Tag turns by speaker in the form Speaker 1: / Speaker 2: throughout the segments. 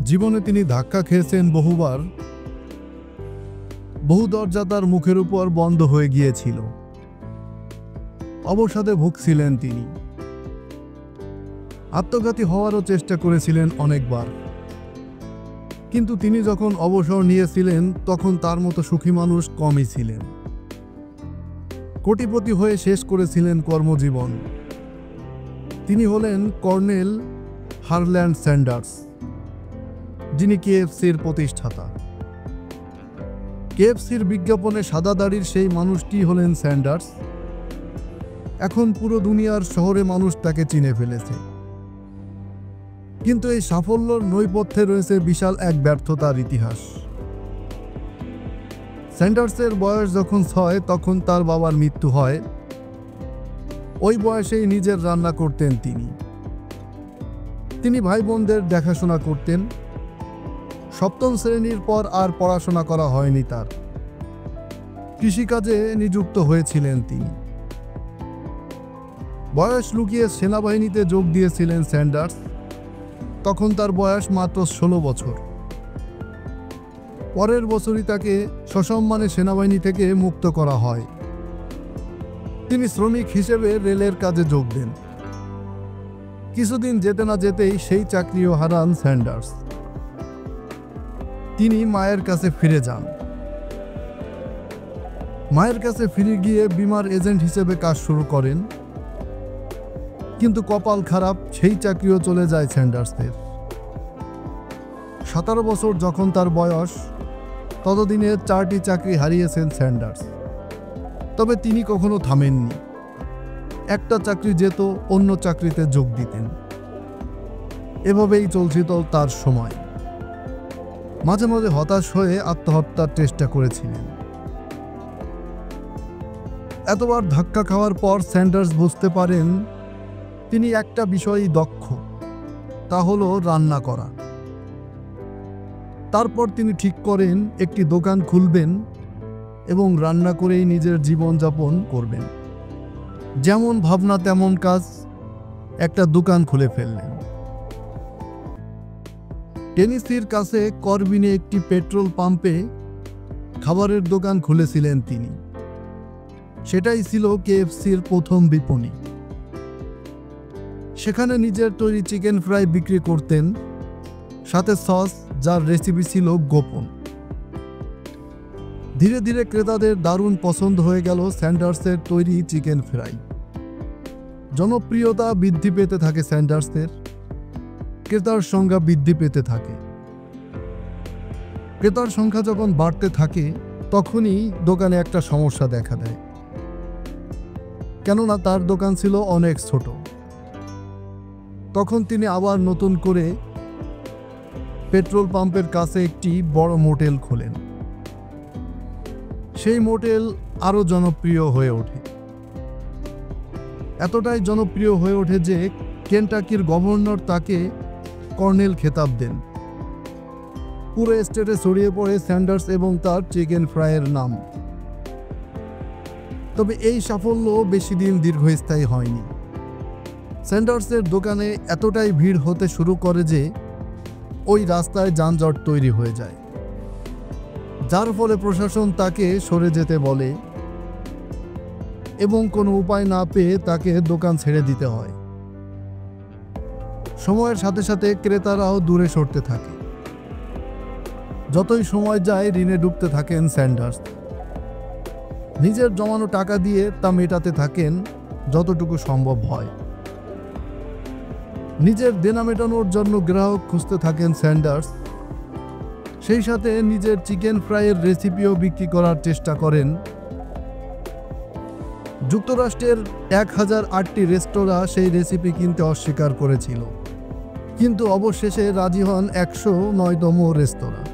Speaker 1: জীবনে তিনি ধাক্কা খেয়েছেন বহুবার, বহু দরজা তার মুখের উপর বন্ধ হয়ে গিয়েছিল। অবসাদে ভুগছিলেন তিনি, আত্মঘাতী হওয়ারও চেষ্টা করেছিলেন অনেকবার। কিন্তু তিনি যখন অবসর নিয়েছিলেন তখন তার মতো সুখী মানুষ কমই ছিলেন। কোটিপতি হয়ে শেষ করেছিলেন কর্মজীবন। তিনি হলেন কর্নেল হারল্যান্ড স্যান্ডার্স, যিনি কেএফসির প্রতিষ্ঠাতা। কেএফসির বিজ্ঞাপনে সাদা দাড়ির সেই মানুষটি হলেন স্যান্ডার্স। এখন পুরো দুনিয়ার শহরে মানুষ তাকে চিনে ফেলেছে। কিন্তু এই সাফল্যর নৈপথ্যে রয়েছে বিশাল এক ব্যর্থতার ইতিহাস। স্যান্ডার্সের বয়স যখন 6 তখন তার বাবার মৃত্যু হয়। ওই বয়সেই নিজের রান্না করতেন তিনি ভাই বোনদের দেখাশোনা করতেন। সপ্তম শ্রেণীর পর আর পড়াশোনা করা হয়নি তার। কৃষিকাজে নিযুক্ত হয়েছিলেন তিনি। বয়স লুকিয়ে সেনাবাহিনীতে যোগ দিয়েছিলেন স্যান্ডার্স। তখন তার বয়স মাত্র 16 বছর। পরের বছরই তাকে সসম্মানে সেনাবাহিনী থেকে মুক্ত করা হয়। তিনি শ্রমিক হিসেবে রেলের কাজে যোগ দেন। কিছুদিন যেতে না যেতেই সেই চাকরিও হারান স্যান্ডার্স। তিনি মায়ের কাছে ফিরে যান। মায়ের কাছে ফিরে গিয়ে বিমার এজেন্ট হিসেবে কাজ শুরু করেন। কিন্তু কপাল খারাপ, সেই চাকরিও চলে যায় স্যান্ডার্সের। 17 বছর যখন তার বয়স, ততদিনে 4টি চাকরি হারিয়েছেন স্যান্ডার্স। তবে তিনি কখনো থামেননি। একটা চাকরি যেত, অন্য চাকরিতে যোগ দিতেন। এভাবেই চলছিল তার সময়। মাঝে মাঝে হতাশ হয়ে আত্মহত্যার চেষ্টা করেছিলেন। এতবার ধাক্কা খাওয়ার পর স্যান্ডার্স বুঝতে পারেন তিনি একটা বিষয়েই দক্ষ, তা হলো রান্না করা। তারপর তিনি ঠিক করেন একটি দোকান খুলবেন এবং রান্না করেই নিজের জীবনযাপন করবেন। যেমন ভাবনা তেমন কাজ, একটা দোকান খুলে ফেললেন। টেনেসির কাছে করবিনে একটি পেট্রোল পাম্পে খাবারের দোকান খুলেছিলেন তিনি। সেটাই ছিল কেএফসির প্রথম বিপণী। সেখানে নিজের তৈরি চিকেন ফ্রাই বিক্রি করতেন, সাথে সস, যার রেসিপি ছিল গোপন। ধীরে ধীরে ক্রেতাদের দারুণ পছন্দ হয়ে গেল স্যান্ডার্সের তৈরি চিকেন ফ্রাই। জনপ্রিয়তা বৃদ্ধি পেতে থাকে স্যান্ডার্সের, ক্রেতার সংখ্যা বৃদ্ধি পেতে থাকে। ক্রেতার সংখ্যা যখন বাড়তে থাকে তখনই দোকানে একটা সমস্যা দেখা দেয়। কেননা তার দোকান ছিল অনেক ছোট। তখন তিনি আবার নতুন করে পেট্রোল পাম্পের কাছে একটি বড় মোটেল খোলেন। সেই মোটেল আরো জনপ্রিয় হয়ে ওঠে। এতটাই জনপ্রিয় হয়ে ওঠে যে কেনটাকির গভর্নর তাকে কর্নেল খেতাব দেন। পুরো স্টেটে ছড়িয়ে পড়ে স্যান্ডার্স এবং তার চিকেন ফ্রাইয়ের নাম। তবে এই সাফল্য বেশি দিন দীর্ঘস্থায়ী হয়নি। স্যান্ডার্সের দোকানে এতটাই ভিড় হতে শুরু করে যে ওই রাস্তায় যানজট তৈরি হয়ে যায়, যার ফলে প্রশাসন তাকে সরে যেতে বলে এবং কোনো উপায় না পেয়ে তাকে দোকান ছেড়ে দিতে হয়। সময়ের সাথে সাথে ক্রেতারাও দূরে সরতে থাকে। যতই সময় যায় ঋণে ডুবতে থাকেন স্যান্ডার্স। নিজের জমানো টাকা দিয়ে তা মেটাতে থাকেন যতটুকু সম্ভব হয়। নিজের দেনা মেটানোর জন্য গ্রাহক খুঁজতে থাকেন স্যান্ডার্স। সেই সাথে নিজের চিকেন ফ্রাইয়ের রেসিপিও বিক্রি করার চেষ্টা করেন। যুক্তরাষ্ট্রের 1008টি রেস্তোরাঁ সেই রেসিপি কিনতে অস্বীকার করেছিল, কিন্তু অবশেষে রাজি হন 109তম রেস্তোরাঁ।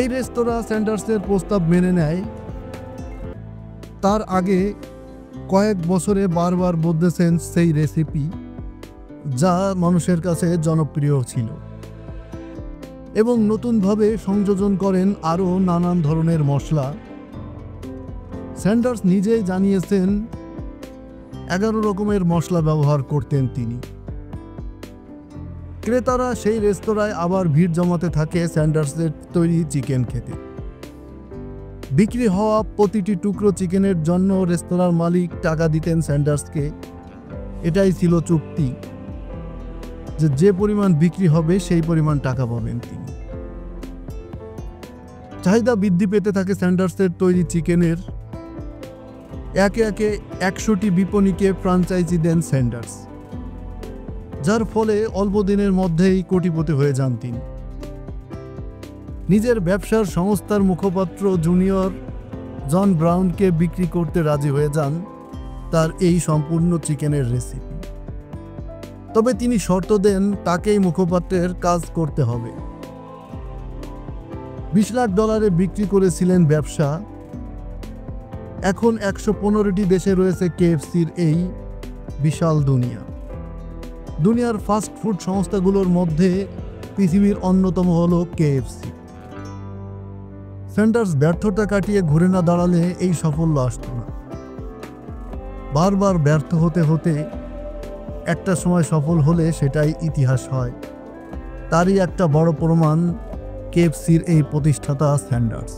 Speaker 1: এই রেস্তোরাঁ স্যান্ডার্সের প্রস্তাব মেনে নেয়। তার আগে কয়েক বছরে বারবার বদলেছেন সেই রেসিপি, যা মানুষের কাছে জনপ্রিয় ছিল, এবং নতুনভাবে সংযোজন করেন আরও নানান ধরনের মশলা। স্যান্ডার্স নিজেই জানিয়েছেন 11 রকমের মশলা ব্যবহার করতেন তিনি। ক্রেতারা সেই রেস্তোরাঁয় আবার ভিড় জমাতে থাকে স্যান্ডার্সের তৈরি চিকেন খেতে। বিক্রি হওয়া প্রতিটি টুকরো চিকেনের জন্য রেস্তোরাঁর মালিক টাকা দিতেন স্যান্ডার্সকে। এটাই ছিল চুক্তি, যে পরিমাণ বিক্রি হবে সেই পরিমাণ টাকা পাবেন তিনি। চাহিদা বৃদ্ধি পেতে থাকে স্যান্ডার্সের তৈরি চিকেনের। একে একে 100টি বিপণীকে ফ্র্যাঞ্চাইজি দেন স্যান্ডার্স, যার ফলে অল্প দিনের মধ্যেই কোটিপতি হয়ে যান তিনি। নিজের ব্যবসার সংস্থার মুখপাত্র জুনিয়র জন ব্রাউনকে বিক্রি করতে রাজি হয়ে যান তার এই সম্পূর্ণ চিকেনের রেসিপি। তবে তিনি শর্ত দেন তাকেই মুখপাত্রের কাজ করতে হবে। $20 লাখ বিক্রি করেছিলেন ব্যবসা। এখন 115টি দেশে রয়েছে কেএফসির এই বিশাল দুনিয়ার ফাস্ট ফুড সংস্থাগুলোর মধ্যে পৃথিবীর অন্যতম হলো কেএফসি। স্যান্ডার্স ব্যর্থতা কাটিয়ে ঘুরে না দাঁড়ালে এই সাফল্য আসতো না। বারবার ব্যর্থ হতে হতে একটা সময় সফল হলে সেটাই ইতিহাস হয়। তারই একটা বড় প্রমাণ কেএফসির এই প্রতিষ্ঠাতা স্যান্ডার্স।